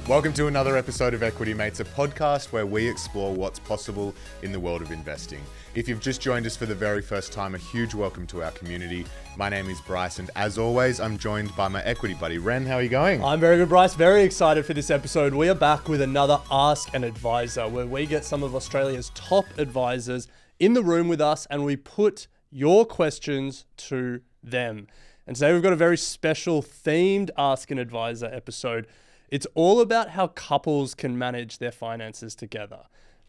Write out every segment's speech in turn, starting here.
Welcome to another episode of Equity Mates, a podcast where we explore what's possible in the world of investing. If you've just joined us for the very first time, a huge welcome to our community. My name is Bryce, and as always, I'm joined by my equity buddy, Ren. How are you going? I'm very good, Bryce. Very excited for this episode. We are back with another Ask an Advisor, where we get some of Australia's top advisors in the room with us, and we put your questions to them. And today we've got a very special themed Ask an Advisor episode. It's all about how couples can manage their finances together.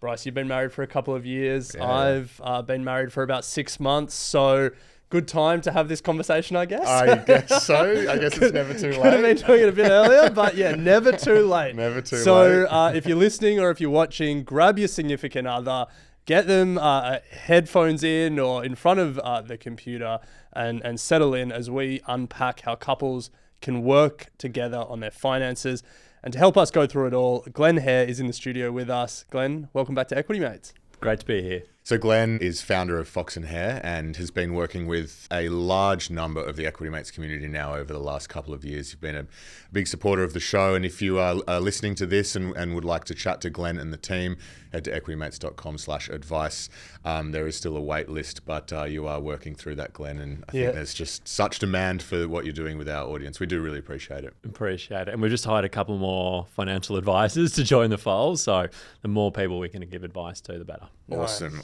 Bryce, you've been married for a couple of years. Yeah. I've been married for about 6 months. So good time to have this conversation, I guess. I guess so. I guess it's never too late. Could have been doing it a bit earlier, but yeah, never too late. Never too late. So if you're listening or if you're watching, grab your significant other, get them headphones in or in front of the computer and settle in as we unpack how couples can work together on their finances. And to help us go through it all, Glen Hare is in the studio with us. Glen, welcome back to Equity Mates. Great to be here. So Glen is founder of Fox Hare and has been working with a large number of the Equity Mates community now over the last couple of years. You've been a big supporter of the show, and if you are listening to this and would like to chat to Glen and the team, head to equitymates.com/advice. There is still a wait list, but you are working through that, Glen, and I think there's just such demand for what you're doing with our audience. We do really appreciate it. Appreciate it. And we've just hired a couple more financial advisors to join the fold, so the more people we can give advice to, the better. Awesome.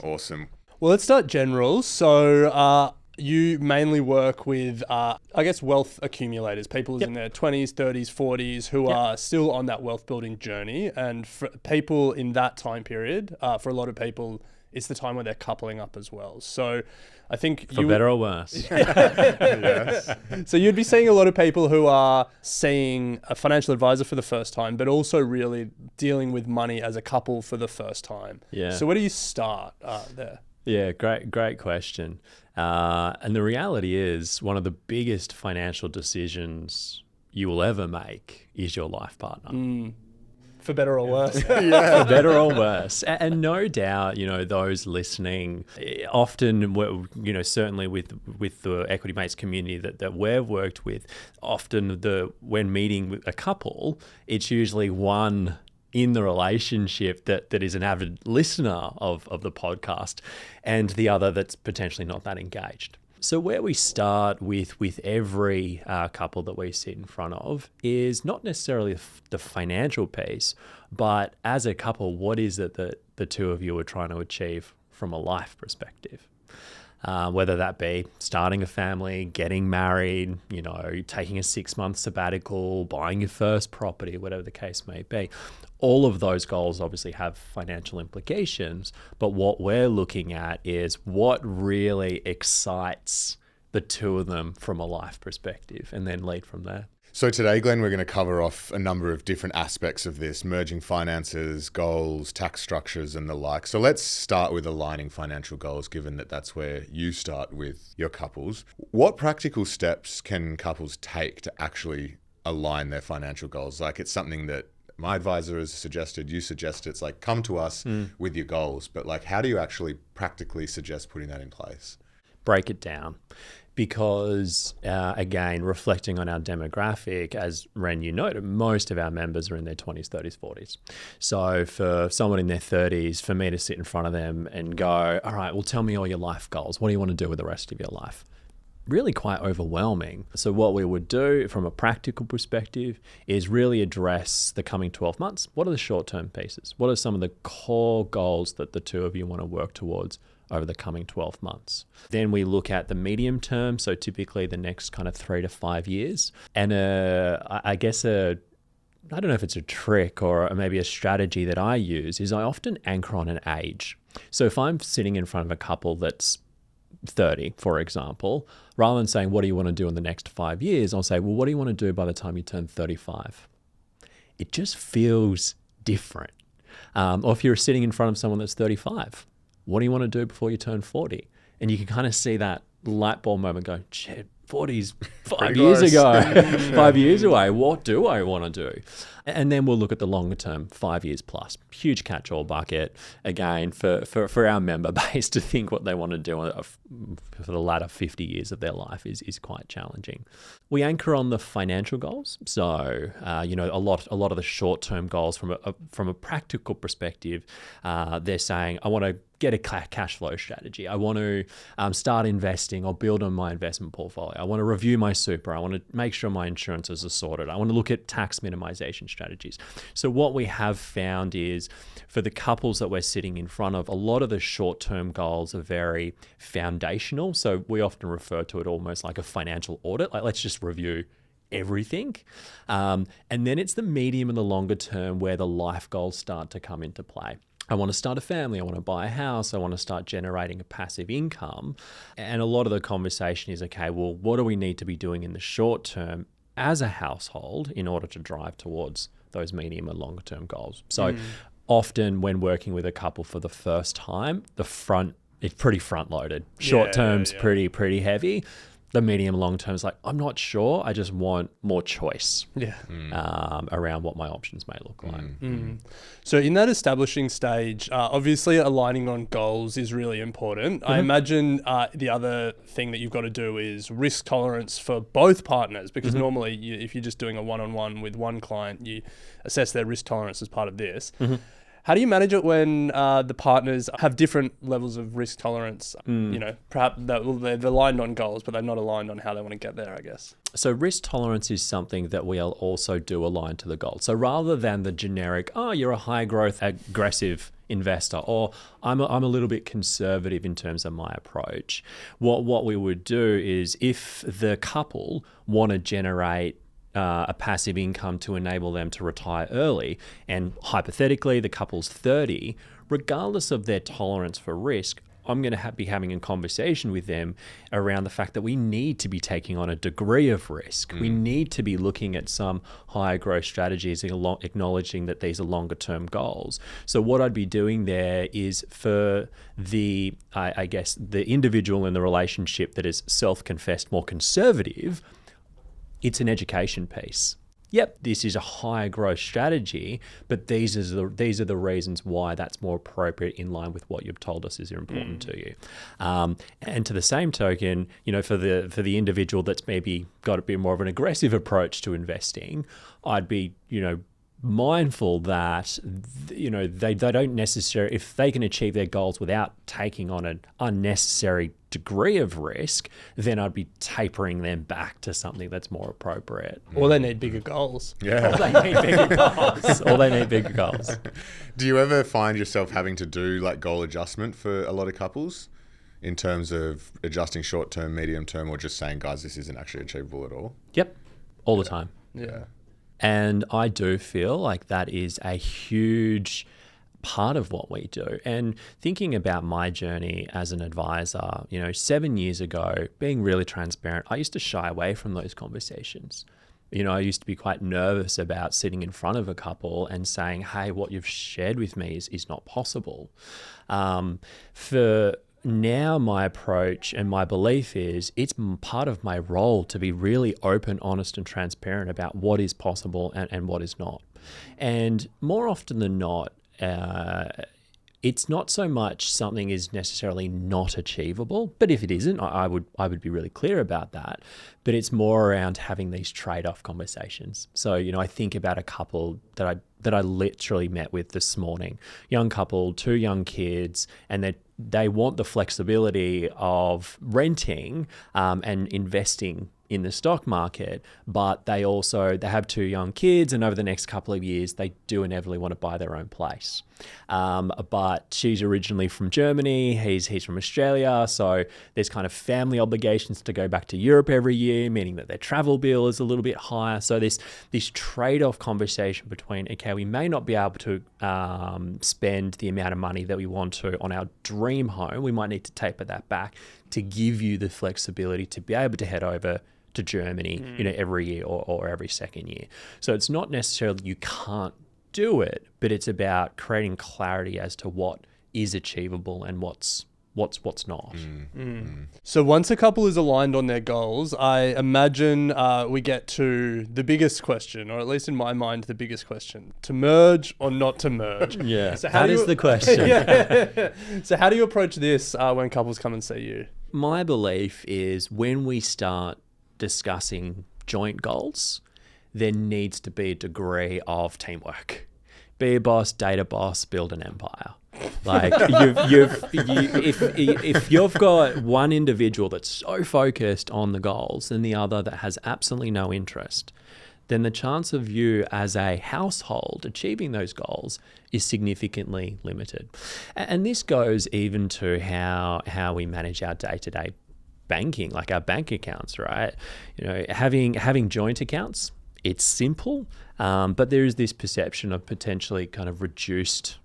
Well, let's start general. So you mainly work with, wealth accumulators, people in their 20s, 30s, 40s who are still on that wealth building journey. And for people in that time period, for a lot of people, it's the time where they're coupling up as well. So I think For better or worse. Yes. So you'd be seeing a lot of people who are seeing a financial advisor for the first time, but also really dealing with money as a couple for the first time. Yeah. So where do you start there? Yeah, great question. And the reality is one of the biggest financial decisions you will ever make is your life partner. For better or worse. For better or worse. And no doubt, those listening, often, certainly with the Equity Mates community that we've worked with, often when meeting with a couple, it's usually one in the relationship that is an avid listener of the podcast and the other that's potentially not that engaged. So where we start with every couple that we sit in front of is not necessarily the financial piece, but as a couple, what is it that the two of you are trying to achieve from a life perspective? Whether that be starting a family, getting married, taking a 6-month sabbatical, buying your first property, whatever the case may be. All of those goals obviously have financial implications, but what we're looking at is what really excites the two of them from a life perspective and then lead from there. So today, Glen, we're going to cover off a number of different aspects of this, merging finances, goals, tax structures, and the like. So let's start with aligning financial goals, given that that's where you start with your couples. What practical steps can couples take to actually align their financial goals? Like, it's something that my advisor has suggested, you suggested, it's like, come to us with your goals. But like, how do you actually practically suggest putting that in place? Break it down. Because, again, reflecting on our demographic, as Ren, you noted, most of our members are in their 20s, 30s, 40s. So for someone in their 30s, for me to sit in front of them and go, all right, well, tell me all your life goals. What do you want to do with the rest of your life? Really quite overwhelming. So what we would do from a practical perspective is really address the coming 12 months. What are the short-term pieces? What are some of the core goals that the two of you want to work towards over the coming 12 months? Then we look at the medium term, so typically the next kind of 3 to 5 years. And I don't know if it's a trick or maybe a strategy that I use is I often anchor on an age. So if I'm sitting in front of a couple that's 30, for example, rather than saying, what do you want to do in the next 5 years? I'll say, well, what do you want to do by the time you turn 35? It just feels different. Or if you're sitting in front of someone that's 35, what do you want to do before you turn 40? And you can kind of see that light bulb moment go, shit, 40's five Pretty years close. ago, 5 years away. What do I want to do? And then we'll look at the longer term, 5 years plus. Huge catch-all bucket. Again, for our member base to think what they want to do for the latter 50 years of their life is quite challenging. We anchor on the financial goals. So, a lot of the short-term goals from a practical perspective, they're saying, I want to get a cash flow strategy. I want to start investing or build on my investment portfolio. I want to review my super. I want to make sure my insurances are sorted. I want to look at tax minimization strategies. So what we have found is for the couples that we're sitting in front of, a lot of the short-term goals are very foundational. So we often refer to it almost like a financial audit. Like, let's just review everything. And then it's the medium and the longer term where the life goals start to come into play. I want to start a family. I want to buy a house. I want to start generating a passive income. And a lot of the conversation is, okay, well, what do we need to be doing in the short term as a household in order to drive towards those medium and longer term goals? So often when working with a couple for the first time, it's pretty front loaded. Short term's pretty heavy. The medium long term is like, I'm not sure. I just want more choice around what my options may look like. So in that establishing stage, obviously aligning on goals is really important. I imagine the other thing that you've got to do is risk tolerance for both partners, because normally if you're just doing a one-on-one with one client, you assess their risk tolerance as part of this. How do you manage it when the partners have different levels of risk tolerance? Perhaps they're aligned on goals, but they're not aligned on how they want to get there, I guess. So risk tolerance is something that we'll also do align to the goal. So rather than the generic, you're a high growth, aggressive investor, or I'm a little bit conservative in terms of my approach, what we would do is, if the couple want to generate a passive income to enable them to retire early, and hypothetically the couple's 30, regardless of their tolerance for risk, I'm going to be having a conversation with them around the fact that we need to be taking on a degree of risk. We need to be looking at some higher growth strategies, acknowledging that these are longer term goals. So what I'd be doing there is, for the individual in the relationship that is self-confessed more conservative, it's an education piece. Yep, this is a higher growth strategy, but these are the reasons why that's more appropriate in line with what you've told us is important to you. And to the same token, for the individual that's maybe got a bit more of an aggressive approach to investing, I'd be mindful that they don't necessarily, if they can achieve their goals without taking on an unnecessary degree of risk, then I'd be tapering them back to something that's more appropriate. Or they need bigger goals. Yeah. Or they need bigger goals. Do you ever find yourself having to do like goal adjustment for a lot of couples in terms of adjusting short term, medium term, or just saying, guys, this isn't actually achievable at all? Yep. All the time. Yeah. And I do feel like that is a huge part of what we do. And thinking about my journey as an advisor, 7 years ago, being really transparent, I used to shy away from those conversations. I used to be quite nervous about sitting in front of a couple and saying, hey, what you've shared with me is not possible. For now, my approach and my belief is it's part of my role to be really open, honest, and transparent about what is possible and what is not. And more often than not, it's not so much something is necessarily not achievable, but if it isn't, I would be really clear about that. But it's more around having these trade-off conversations. So, I think about a couple that I literally met with this morning, young couple, 2 young kids, and they want the flexibility of renting and investing in the stock market, but they have 2 young kids, and over the next couple of years, they do inevitably want to buy their own place. But she's originally from Germany, he's from Australia, so there's kind of family obligations to go back to Europe every year, meaning that their travel bill is a little bit higher. So this trade-off conversation between, okay, we may not be able to spend the amount of money that we want to on our dream home, we might need to taper that back to give you the flexibility to be able to head over to Germany, every year or every second year. So it's not necessarily you can't do it, but it's about creating clarity as to what is achievable and what's what's not. So once a couple is aligned on their goals, I imagine we get to the biggest question, or at least in my mind, the biggest question: to merge or not to merge. Yeah, So that is the question. Yeah. So how do you approach this when couples come and see you? My belief is when we start discussing joint goals, there needs to be a degree of teamwork. Be a boss, date a boss, build an empire. Like if you've got one individual that's so focused on the goals and the other that has absolutely no interest, then the chance of you as a household achieving those goals is significantly limited. And this goes even to how we manage our day-to-day banking, like our bank accounts, right? You know, having joint accounts, it's simple, but there is this perception of potentially kind of reduced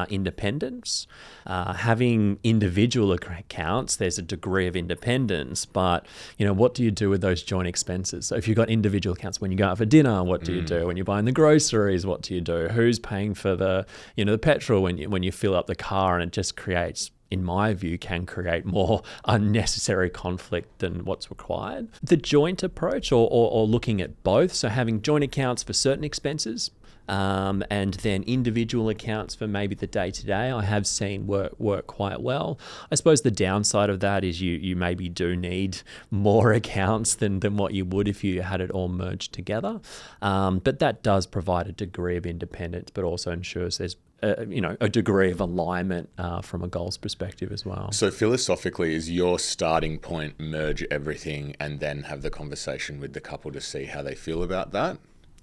independence. Having individual accounts, there's a degree of independence, but you know, what do you do with those joint expenses? So if you've got individual accounts, when you go out for dinner, what do you do? When you're buying the groceries, what do you do? Who's paying for the petrol when you fill up the car? And it just creates, in my view, can create more unnecessary conflict than what's required. The joint approach or looking at both, so having joint accounts for certain expenses, and then individual accounts for maybe the day-to-day, I have seen work quite well. I suppose the downside of that is you maybe do need more accounts than what you would if you had it all merged together. But that does provide a degree of independence, but also ensures there's a degree of alignment from a goals perspective as well. So philosophically, is your starting point merge everything and then have the conversation with the couple to see how they feel about that?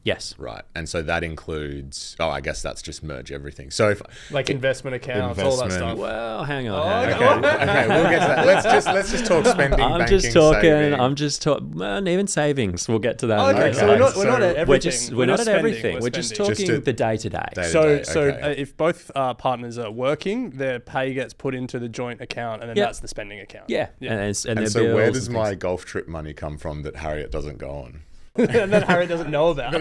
Yes. Right. And so that includes, I guess that's just merge everything. So if like investment accounts, all that stuff. Well, hang on. Okay, we'll get to that. Let's just talk spending, banking, saving. I'm just talking, well, even savings. We'll get to that. Okay, so we're not at everything. We're not at everything. We're spending. just talking the day-to-day. So if both partners are working, their pay gets put into the joint account, and then that's the spending account. Yeah. And so where does my golf trip money come from that Harriet doesn't go on? And that Harriet doesn't know about.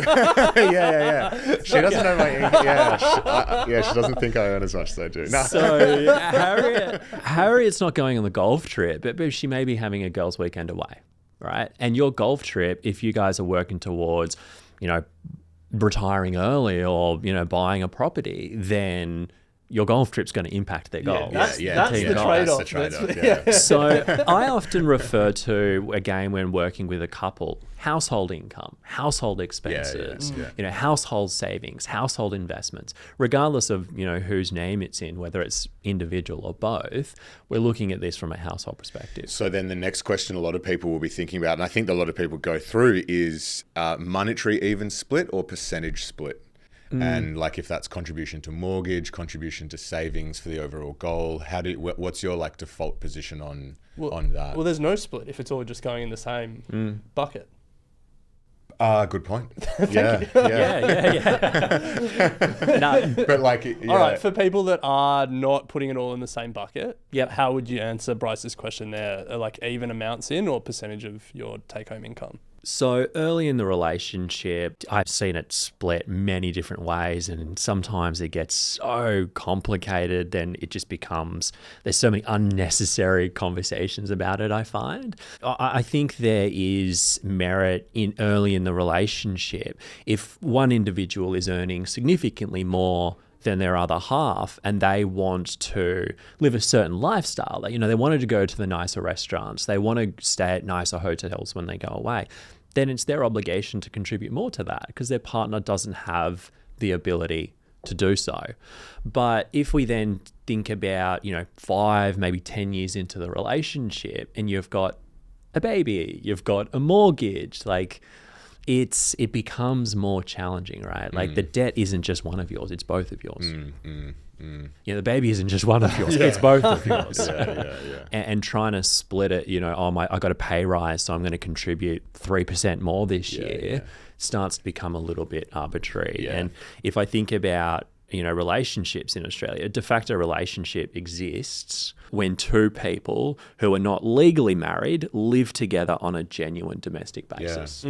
Yeah. She doesn't know my income. She doesn't think I earn as much as I do. No. So Harriet's not going on the golf trip, but she may be having a girls' weekend away, right? And your golf trip, if you guys are working towards, retiring early or, buying a property, then your golf trip's going to impact their goals. That's the trade-off. So I often refer to, again, when working with a couple, household income, household expenses, household savings, household investments, regardless of, whose name it's in, whether it's individual or both, we're looking at this from a household perspective. So then the next question a lot of people will be thinking about, and I think a lot of people go through, is monetary even split or percentage split? And like if that's contribution to mortgage, contribution to savings for the overall goal, what's your default position on that? Well, there's no split if it's all just going in the same bucket. Good point. Yeah. No. But all right, for people that are not putting it all in the same bucket, how would you answer Bryce's question there? Like even amounts in or percentage of your take-home income? So early in the relationship, I've seen it split many different ways, and sometimes it gets so complicated, then it just becomes, there's so many unnecessary conversations about it, I find. I think there is merit in early in the relationship. If one individual is earning significantly more than their other half and they want to live a certain lifestyle, they wanted to go to the nicer restaurants, they want to stay at nicer hotels when they go away, then it's their obligation to contribute more to that because their partner doesn't have the ability to do so. But if we then think about, 5, maybe 10 years into the relationship and you've got a baby, you've got a mortgage, it becomes more challenging, right? Like the debt isn't just one of yours, it's both of yours. The baby isn't just one of yours, it's both of yours. And trying to split it, I got a pay rise, so I'm going to contribute 3% more this year, starts to become a little bit arbitrary. And if I think about, relationships in Australia, a de facto relationship exists when two people who are not legally married live together on a genuine domestic basis.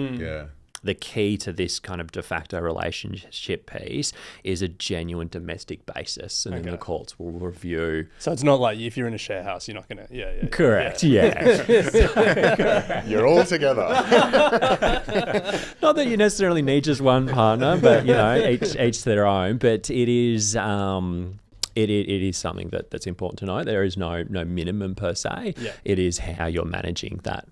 the key to this kind of de facto relationship piece is a genuine domestic basis, and then the courts will review. So it's not like if you're in a share house, you're not going to. Correct. Yeah. You're all together. Not that you necessarily need just one partner, but each their own. But it is. It is something that's important to know. There is no minimum per se. Yeah. It is how you're managing that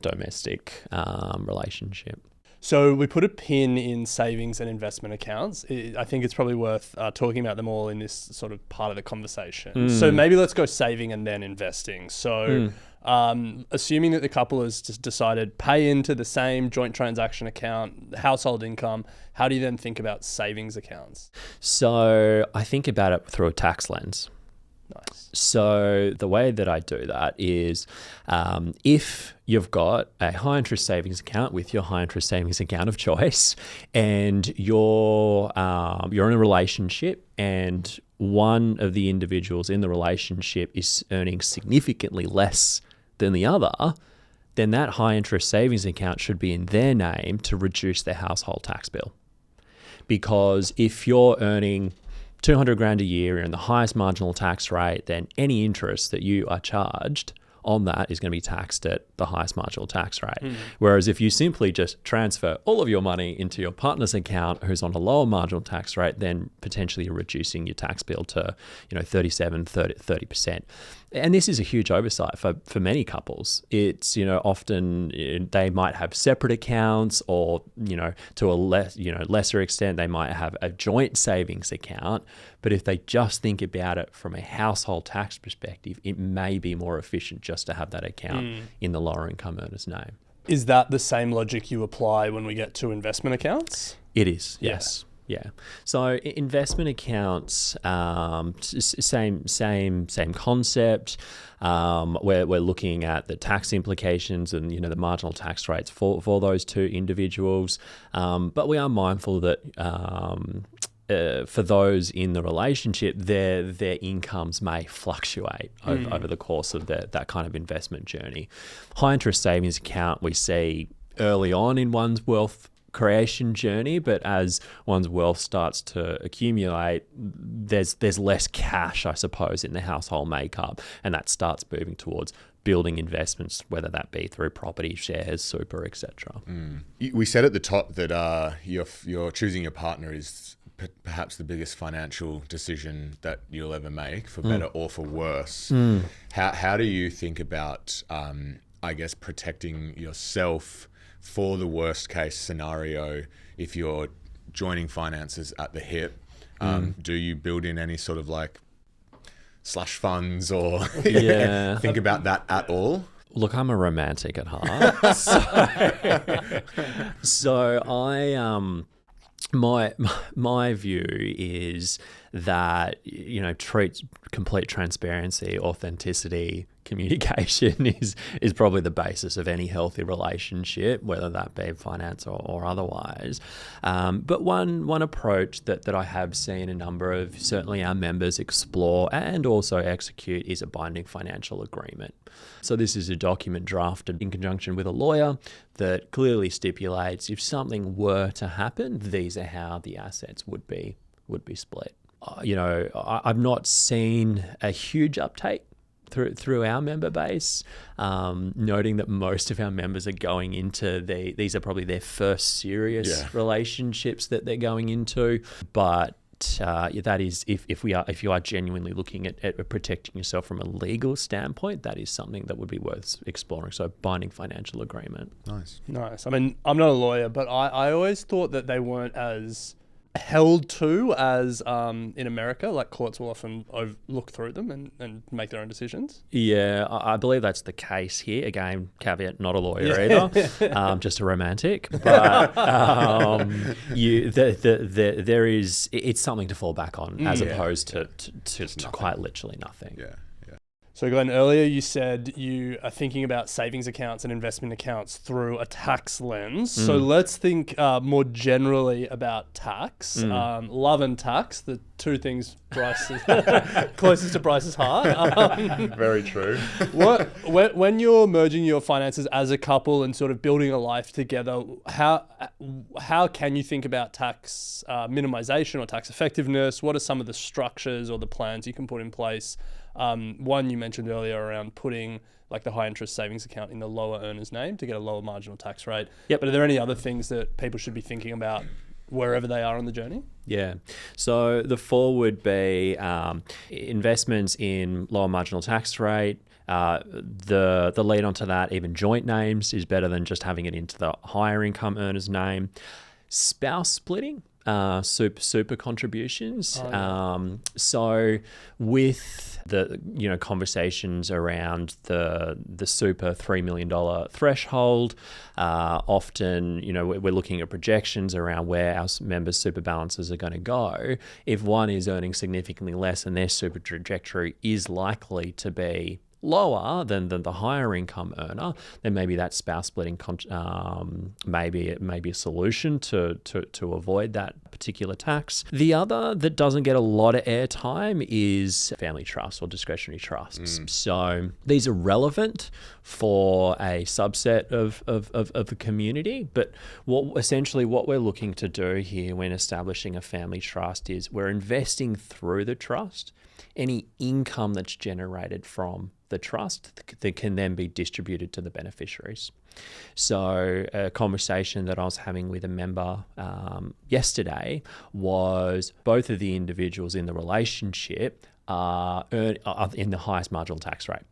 domestic relationship. So we put a pin in savings and investment accounts. I think it's probably worth talking about them all in this sort of part of the conversation. So maybe let's go saving and then investing. So assuming that the couple has just decided pay into the same joint transaction account, household income, how do you then think about savings accounts? So I think about it through a tax lens. Nice. So the way that I do that is if you've got a high interest savings account with your high interest savings account of choice, and you're in a relationship, and one of the individuals in the relationship is earning significantly less than the other, then that high interest savings account should be in their name to reduce their household tax bill. Because if you're earning 200 grand a year and the highest marginal tax rate, then any interest that you are charged on that is going to be taxed at the highest marginal tax rate. Whereas if you simply just transfer all of your money into your partner's account who's on a lower marginal tax rate, then potentially you're reducing your tax bill to 37, 30%. And this is a huge oversight for many couples. It's, often they might have separate accounts, or, to a lesser extent, they might have a joint savings account. But if they just think about it from a household tax perspective, it may be more efficient just to have that account in the lower income earner's name. Is that the same logic you apply when we get to investment accounts? It is, yes. Yeah. So investment accounts, same concept. We're looking at the tax implications and the marginal tax rates for those two individuals. But we are mindful that for those in the relationship, their incomes may fluctuate over the course of that kind of investment journey. High interest savings account we see early on in one's wealth creation journey, but as one's wealth starts to accumulate, there's less cash, I suppose, in the household makeup, and that starts moving towards building investments, whether that be through property, shares, super, etc. We said at the top that you're choosing your partner is perhaps the biggest financial decision that you'll ever make, for better or for worse. How do you think about, protecting yourself for the worst case scenario if you're joining finances at the hip? Do you build in any sort of slush funds or think about that at all? Look, I'm a romantic at heart. so I my view is that treat complete transparency, authenticity, communication is probably the basis of any healthy relationship, whether that be finance or otherwise. But one approach that I have seen a number of certainly our members explore and also execute is a binding financial agreement. So this is a document drafted in conjunction with a lawyer that clearly stipulates if something were to happen, these are how the assets would be split. I've not seen a huge uptake through our member base, noting that most of our members are going into these are probably their first serious relationships that they're going into. But that is if you are genuinely looking at protecting yourself from a legal standpoint, that is something that would be worth exploring. So binding financial agreement. Nice. I mean, I'm not a lawyer, but I always thought that they weren't as held to as in America. Like, courts will often look through them and make their own decisions. Yeah, I believe that's the case here. Again, caveat, not a lawyer either, just a romantic. But there is, it's something to fall back on as opposed to quite literally nothing. Yeah. So Glenn, earlier you said you are thinking about savings accounts and investment accounts through a tax lens. So let's think more generally about tax. Love and tax, the two things Bryce is closest to Bryce's heart. Very true. When you're merging your finances as a couple and sort of building a life together, how can you think about tax minimization or tax effectiveness? What are some of the structures or the plans you can put in place? One you mentioned earlier around putting like the high interest savings account in the lower earner's name to get a lower marginal tax rate. Yep. But are there any other things that people should be thinking about wherever they are on the journey? Yeah. So the four would be investments in lower marginal tax rate. The lead onto that, even joint names is better than just having it into the higher income earner's name. Spouse splitting. Super contributions. Oh, yeah. So with the conversations around the super $3 million threshold, often we're looking at projections around where our members' super balances are going to go. If one is earning significantly less, and their super trajectory is likely to be lower than the higher income earner, then maybe that spouse splitting maybe a solution to avoid that particular tax. The other that doesn't get a lot of airtime is family trusts or discretionary trusts. So these are relevant for a subset of the community, but what we're looking to do here when establishing a family trust is we're investing through the trust. Any income that's generated from the trust that can then be distributed to the beneficiaries. So a conversation that I was having with a member yesterday was both of the individuals in the relationship are in the highest marginal tax rate.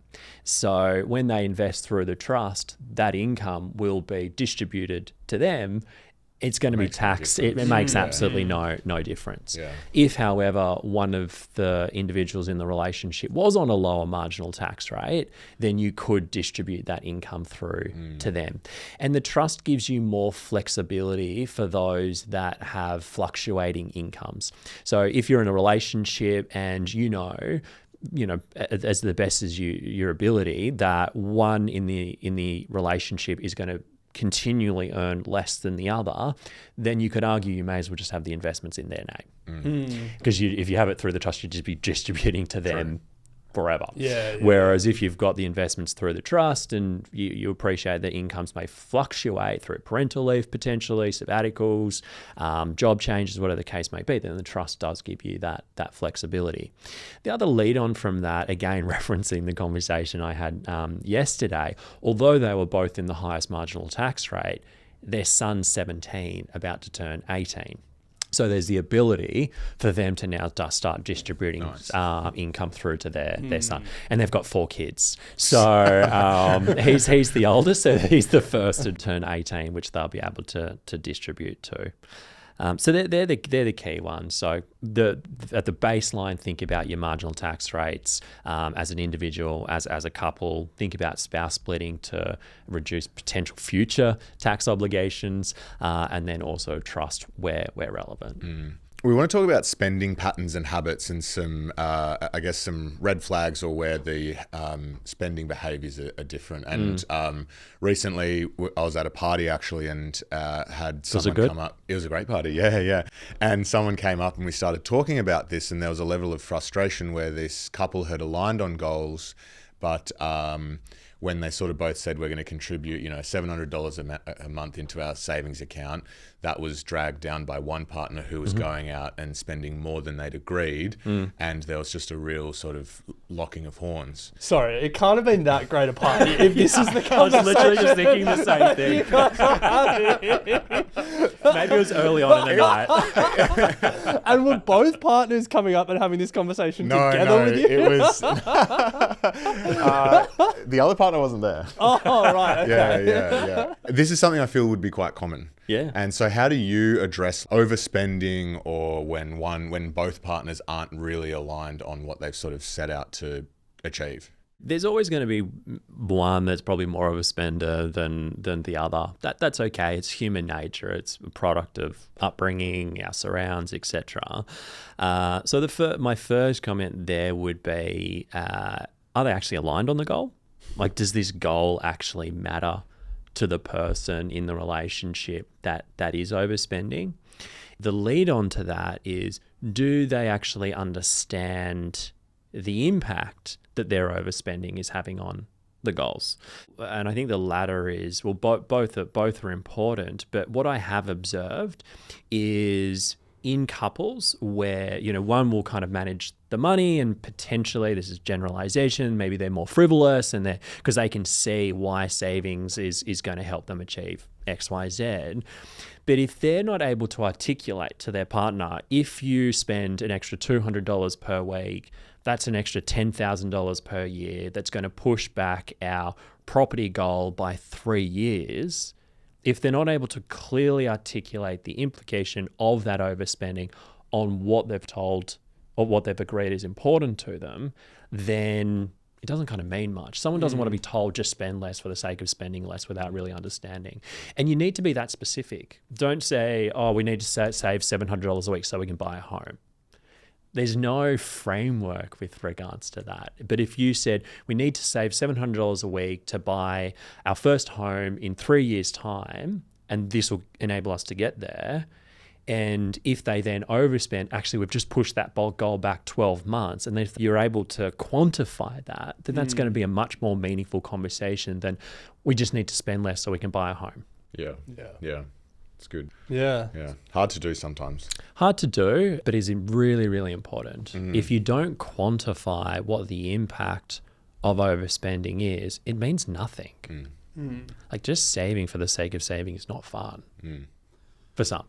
So when they invest through the trust, that income will be distributed to them. It's going to be taxed. It makes absolutely no difference. Yeah. If, however, one of the individuals in the relationship was on a lower marginal tax rate, then you could distribute that income through to them. And the trust gives you more flexibility for those that have fluctuating incomes. So if you're in a relationship and as the best as your ability, that one in the relationship is going to continually earn less than the other, then you could argue you may as well just have the investments in their name. Because if you have it through the trust, you'd just be distributing to them forever. Whereas if you've got the investments through the trust and you appreciate that incomes may fluctuate through parental leave potentially, sabbaticals, job changes, whatever the case may be, then the trust does give you that flexibility. The other lead on from that, again referencing the conversation I had yesterday, although they were both in the highest marginal tax rate, their son's 17, about to turn 18. So there's the ability for them to now start distributing income through to their son. And they've got 4 kids. So he's the oldest, so he's the first to turn 18, which they'll be able to distribute to. So they're the key ones. So at the baseline, think about your marginal tax rates as an individual, as a couple. Think about spouse splitting to reduce potential future tax obligations, and then also trust where relevant. We want to talk about spending patterns and habits and some, some red flags or where the spending behaviours are different. And recently I was at a party actually and had someone come up. It was a great party, yeah. And someone came up and we started talking about this, and there was a level of frustration where this couple had aligned on goals, but when they sort of both said we're going to contribute, $700 a month into our savings account, that was dragged down by one partner who was going out and spending more than they'd agreed, and there was just a real sort of locking of horns. Sorry, it can't have been that great a party if this is the conversation. I was literally just thinking the same thing. Maybe it was early on in the night. And were both partners coming up and having this conversation together with you? It was... the other partner wasn't there. Oh, right, okay. Yeah. This is something I feel would be quite common. Yeah. And so how do you address overspending, or when both partners aren't really aligned on what they've sort of set out to achieve? There's always going to be one that's probably more of a spender than the other. That's okay. It's human nature. It's a product of upbringing, our surrounds, etc. So my first comment there would be are they actually aligned on the goal? Like, does this goal actually matter to the person in the relationship that is overspending? The lead on to that is, do they actually understand the impact that their overspending is having on the goals? And I think the latter is, well, both are important. But what I have observed is in couples where, one will kind of manage the money, and potentially, this is generalization, maybe they're more frivolous and because they can see why savings is going to help them achieve X, Y, Z. But if they're not able to articulate to their partner, if you spend an extra $200 per week, that's an extra $10,000 per year, that's going to push back our property goal by 3 years. If they're not able to clearly articulate the implication of that overspending on what they've told or what they've agreed is important to them, then it doesn't kind of mean much. Someone doesn't want to be told just spend less for the sake of spending less without really understanding. And you need to be that specific. Don't say, oh, we need to save $700 a week so we can buy a home. There's no framework with regards to that. But if you said, we need to save $700 a week to buy our first home in 3 years' time, and this will enable us to get there, and if they then overspend, actually, we've just pushed that goal back 12 months, and then if you're able to quantify that, then that's going to be a much more meaningful conversation than we just need to spend less so we can buy a home. Yeah. It's good. Yeah. Hard to do sometimes. Hard to do, but is really, really important. If you don't quantify what the impact of overspending is, it means nothing. Like, just saving for the sake of saving is not fun. For some.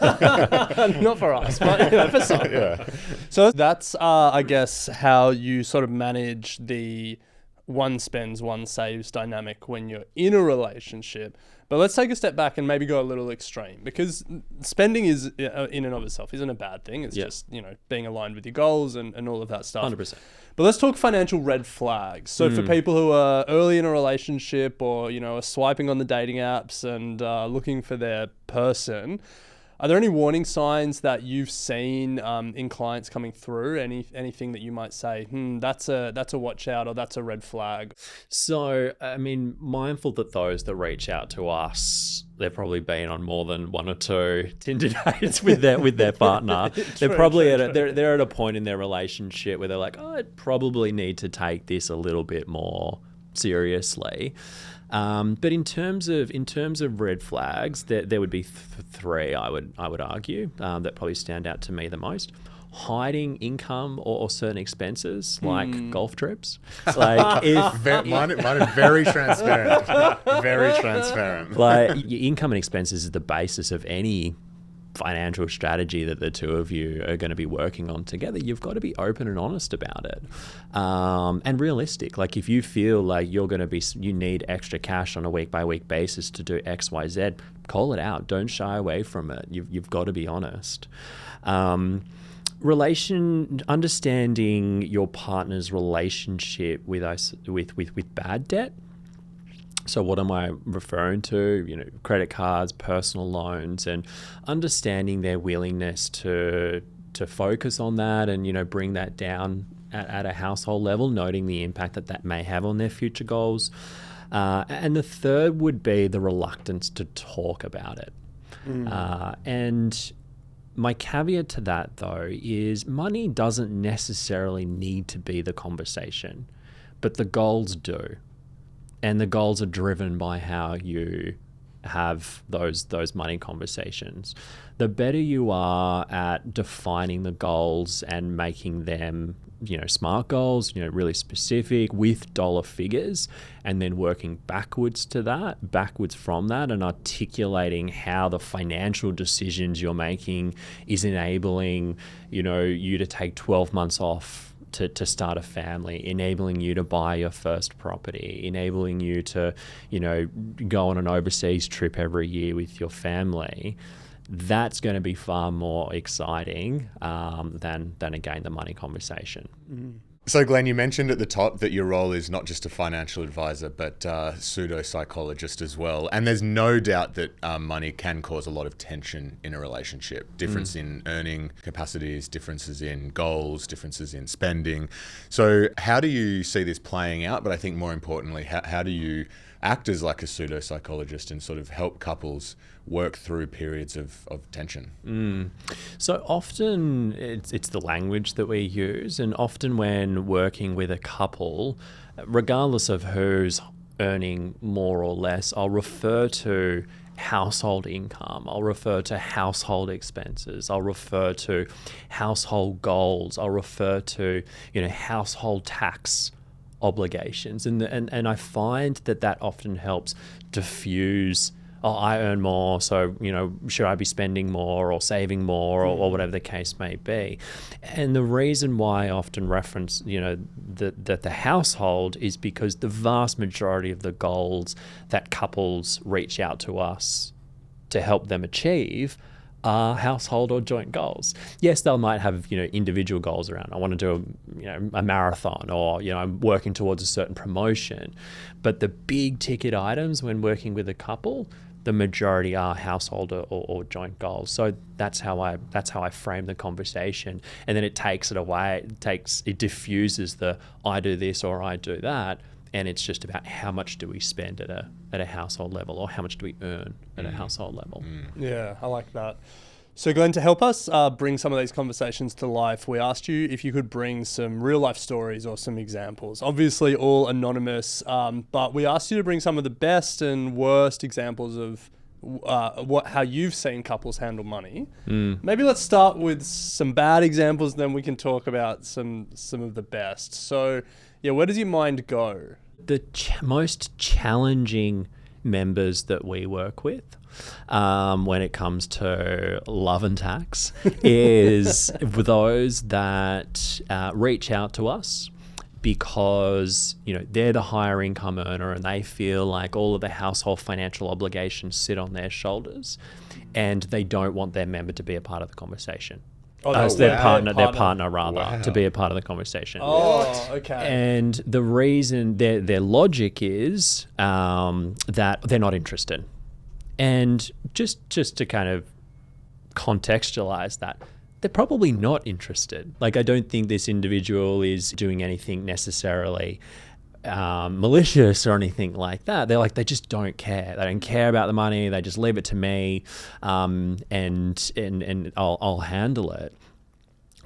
Not for us, but for some. Yeah. So that's, I guess, how you sort of manage the one spends, one saves dynamic when you're in a relationship. But let's take a step back and maybe go a little extreme, because spending is, in and of itself, isn't a bad thing. It's just, being aligned with your goals and all of that stuff. 100%. But let's talk financial red flags. So for people who are early in a relationship or, are swiping on the dating apps and looking for their person, are there any warning signs that you've seen in clients coming through? Anything that you might say, that's a watch out, or that's a red flag? So, I mean, mindful that those that reach out to us, they've probably been on more than one or two Tinder dates with their partner. They're probably they're at a point in their relationship where they're like, oh, I probably need to take this a little bit more seriously. But in terms of red flags, there would be three, I would argue, that probably stand out to me the most. Hiding income or certain expenses, like golf trips. Like Mine are very transparent. Very transparent. Like, your income and expenses is the basis of any financial strategy that the two of you are going to be working on together. You've got to be open and honest about it, and realistic. Like, if you feel like you need extra cash on a week by week basis to do X, Y, Z, call it out. Don't shy away from it. You've got to be honest. Understanding your partner's relationship with bad debt. So what am I referring to? Credit cards, personal loans, and understanding their willingness to focus on that and, bring that down at a household level, noting the impact that may have on their future goals. And the third would be the reluctance to talk about it. And my caveat to that, though, is money doesn't necessarily need to be the conversation, but the goals do. And the goals are driven by how you have those money conversations. The better you are at defining the goals and making them, smart goals, really specific with dollar figures, and then working backwards from that, and articulating how the financial decisions you're making is enabling, you to take 12 months off to start a family, enabling you to buy your first property, enabling you to, go on an overseas trip every year with your family. That's going to be far more exciting than again, the money conversation. So, Glenn, you mentioned at the top that your role is not just a financial advisor, but pseudo-psychologist as well. And there's no doubt that money can cause a lot of tension in a relationship. Difference in earning capacities, differences in goals, differences in spending. So how do you see this playing out? But I think more importantly, how do you act as like a pseudo-psychologist and sort of help couples work through periods of tension? So often it's the language that we use, and often when working with a couple, regardless of who's earning more or less, I'll refer to household income, I'll refer to household expenses, I'll refer to household goals, I'll refer to household tax obligations, and I find that often helps diffuse, I earn more, so should I be spending more or saving more or whatever the case may be. And the reason why I often reference that the household is because the vast majority of the goals that couples reach out to us to help them achieve are household or joint goals. Yes, they might have individual goals around, I want to do a marathon, or I'm working towards a certain promotion, but the big ticket items when working with a couple, the majority are household or joint goals. So that's how I frame the conversation, and then it takes it away. It diffuses the I do this or I do that, and it's just about how much do we spend at a household level, or how much do we earn at a household level. Yeah, I like that. So Glenn, to help us bring some of these conversations to life, we asked you if you could bring some real life stories or some examples. Obviously all anonymous, but we asked you to bring some of the best and worst examples of how you've seen couples handle money. Maybe let's start with some bad examples, then we can talk about some of the best. So yeah, where does your mind go? The most challenging members that we work with when it comes to love and tax is those that reach out to us because they're the higher income earner and they feel like all of the household financial obligations sit on their shoulders, and they don't want their member to be a part of the conversation. Their partner to be a part of the conversation. Oh, okay. And the reason, their logic is that they're not interested. And just to kind of contextualize that, they're probably not interested. Like, I don't think this individual is doing anything necessarily malicious or anything like that. They just don't care. They don't care about the money. They just leave it to me, and I'll handle it.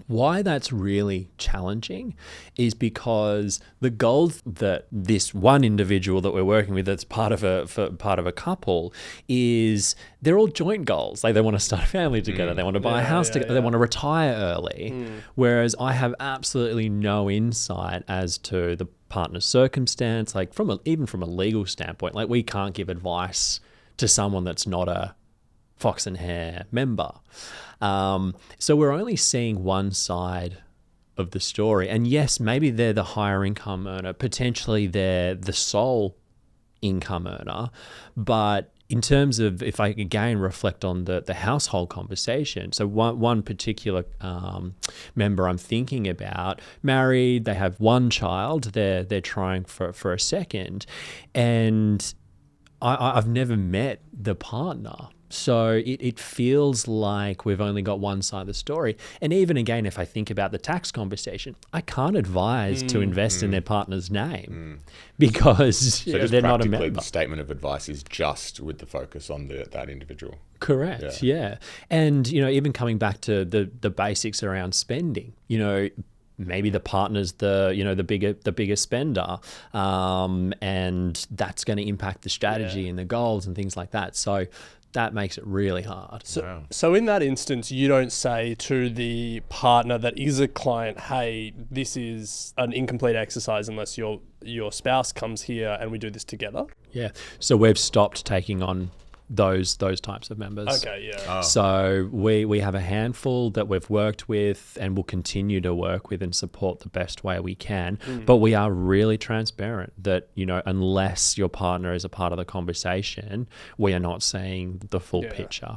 Why that's really challenging is because the goals that this one individual that we're working with that's part of a couple is, they're all joint goals. Like, they want to start a family together, they want to buy a house together, they want to retire early. Whereas I have absolutely no insight as to the partner's circumstance, like even from a legal standpoint. Like, we can't give advice to someone that's not a Fox Hare member. So we're only seeing one side of the story. And yes, maybe they're the higher income earner, potentially they're the sole income earner. But in terms of, if I again reflect on the household conversation, so one particular member I'm thinking about, married, they have one child, they're trying for a second, and I've never met the partner. So it feels like we've only got one side of the story. And even again, if I think about the tax conversation, I can't advise to invest in their partner's name because they're not a member. The statement of advice is just with the focus on that individual. Correct, yeah. And, even coming back to the basics around spending, maybe the partner's the bigger spender, and that's going to impact the strategy and the goals and things like that. So that makes it really hard. So in that instance, you don't say to the partner that is a client, hey, this is an incomplete exercise unless your spouse comes here and we do this together? Yeah. So we've stopped taking on those types of members. Okay, yeah. Oh. So we have a handful that we've worked with and will continue to work with and support the best way we can. But we are really transparent that, unless your partner is a part of the conversation, we are not seeing the full picture.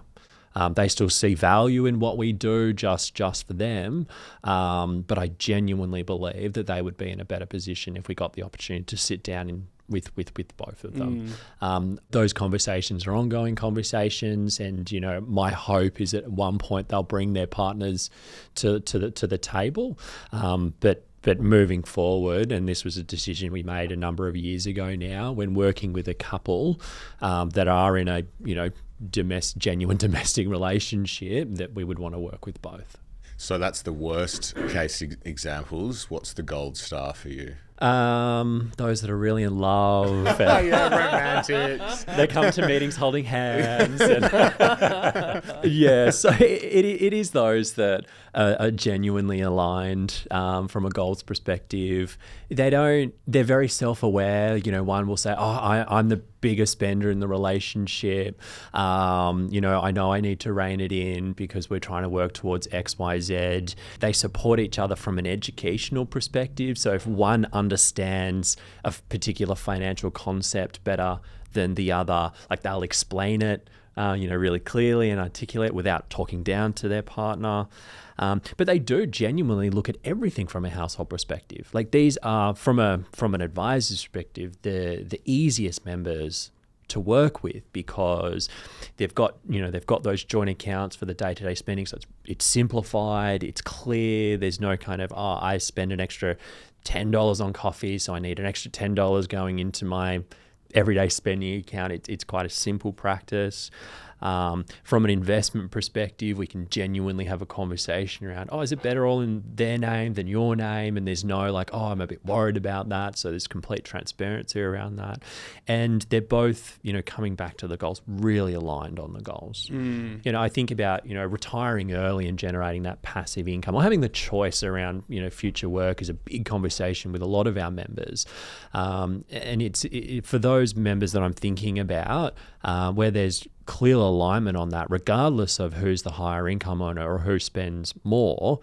They still see value in what we do just for them. But I genuinely believe that they would be in a better position if we got the opportunity to sit down with both of them. Those conversations are ongoing conversations, and my hope is that at one point they'll bring their partners to the table. But moving forward, and this was a decision we made a number of years ago now, when working with a couple that are in a genuine domestic relationship, that we would want to work with both. So that's the worst case examples. What's the gold star for you? Those that are really in love. Romantics. They come to meetings holding hands. And so it is those that are genuinely aligned from a goals perspective. They're very self-aware. One will say, I'm the biggest spender in the relationship. I know I need to rein it in because we're trying to work towards X, Y, Z. They support each other from an educational perspective. So if one understands a particular financial concept better than the other, like they'll explain it, really clearly and articulate without talking down to their partner. But they do genuinely look at everything from a household perspective. Like these are, from an advisor's perspective, the easiest members to work with, because they've got those joint accounts for the day-to-day spending. So it's simplified, it's clear. There's no kind of, I spend an extra $10 on coffee, so I need an extra $10 going into my everyday spending account. It's quite a simple practice. From an investment perspective, we can genuinely have a conversation around, is it better all in their name than your name? And there's no I'm a bit worried about that. So there's complete transparency around that. And they're both, coming back to the goals, really aligned on the goals. I think about, retiring early and generating that passive income, or having the choice around, future work is a big conversation with a lot of our members. And it's for those members that I'm thinking about, where there's clear alignment on that, regardless of who's the higher income earner or who spends more.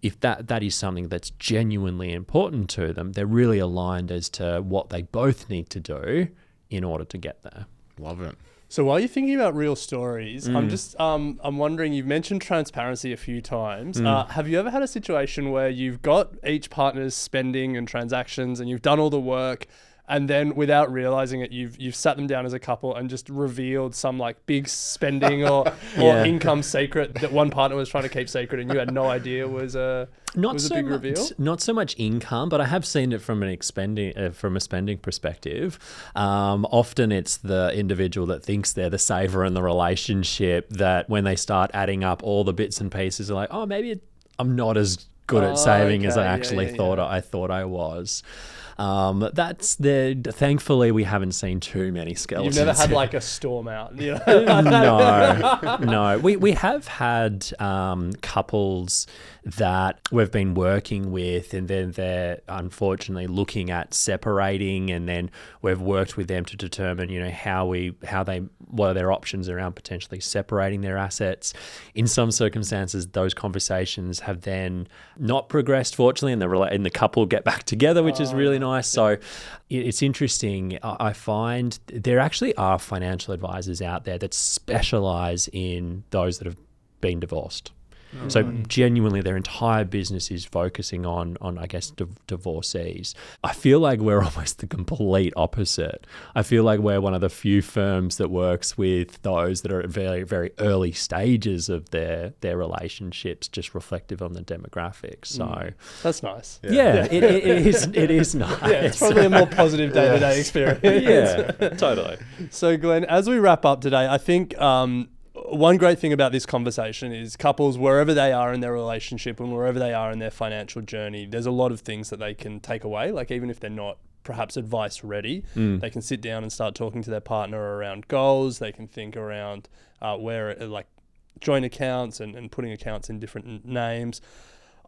If that is something that's genuinely important to them, they're really aligned as to what they both need to do in order to get there. Love it. So while you're thinking about real stories, I'm wondering, you've mentioned transparency a few times. Have you ever had a situation where you've got each partner's spending and transactions and you've done all the work, and then without realizing it, you've sat them down as a couple and just revealed some big spending or income secret that one partner was trying to keep secret and you had no idea was a big reveal? Not so much income, but I have seen it from a spending perspective. Often it's the individual that thinks they're the saver in the relationship, that when they start adding up all the bits and pieces, are like, maybe I'm not as good at saving as I actually thought I was. Thankfully we haven't seen too many skeletons. You've never had a storm out. No. We have had couples that we've been working with, and then they're unfortunately looking at separating, and then we've worked with them to determine, what are their options around potentially separating their assets. In some circumstances, those conversations have then not progressed, fortunately, and the couple get back together, which is really nice. So it's interesting. I find there actually are financial advisors out there that specialize in those that have been divorced. So genuinely their entire business is focusing on I guess, divorcees. I feel like we're almost the complete opposite. I feel like we're one of the few firms that works with those that are at very, very early stages of their relationships, just reflective on the demographics. So that's nice. Yeah. It is nice. Yeah, it's probably a more positive day-to-day experience. Yeah, totally. So Glenn, as we wrap up today, I think one great thing about this conversation is couples, wherever they are in their relationship and wherever they are in their financial journey, there's a lot of things that they can take away. Even if they're not perhaps advice ready, they can sit down and start talking to their partner around goals. They can think around joint accounts and putting accounts in different names.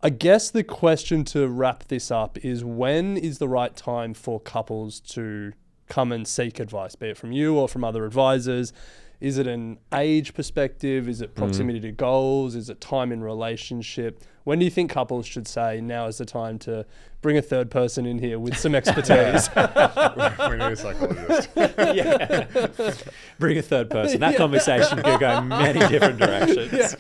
I guess the question to wrap this up is, when is the right time for couples to come and seek advice, be it from you or from other advisors? Is it an age perspective? Is it proximity to goals? Is it time in relationship? When do you think couples should say, now is the time to bring a third person in here with some expertise? We need a psychologist. Bring a third person. That conversation could go many different directions.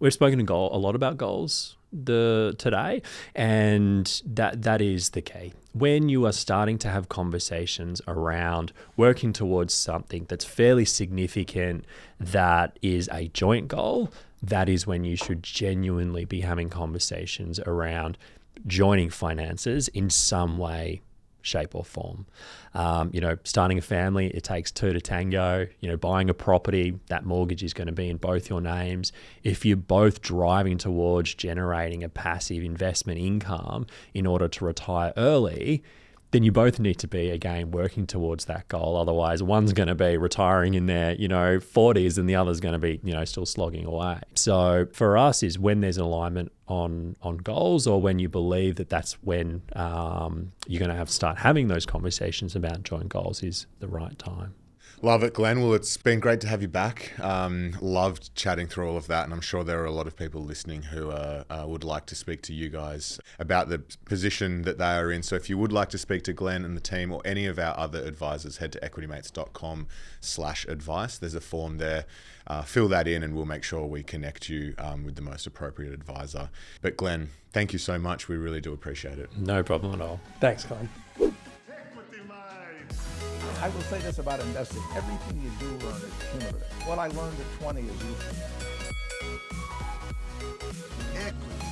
We've spoken a lot about goals today, and that is the key. When you are starting to have conversations around working towards something that's fairly significant, that is a joint goal, that is when you should genuinely be having conversations around joining finances in some way, shape or form. Starting a family, it takes two to tango. Buying a property, that mortgage is going to be in both your names. If you're both driving towards generating a passive investment income in order to retire early, then you both need to be, again, working towards that goal. Otherwise, one's going to be retiring in their, 40s and the other's going to be, still slogging away. So for us is when there's an alignment on goals, or when you believe that that's when you're going to start having those conversations about joint goals, is the right time. Love it, Glenn. Well, it's been great to have you back. Loved chatting through all of that, and I'm sure there are a lot of people listening who would like to speak to you guys about the position that they are in. So if you would like to speak to Glenn and the team or any of our other advisors, head to equitymates.com/advice. There's a form there. Fill that in and we'll make sure we connect you with the most appropriate advisor. But Glenn, thank you so much. We really do appreciate it. No problem at all. Thanks, Glenn. I will say this about investing. Everything you do learn is cumulative. What I learned at 20 is useful. Equity.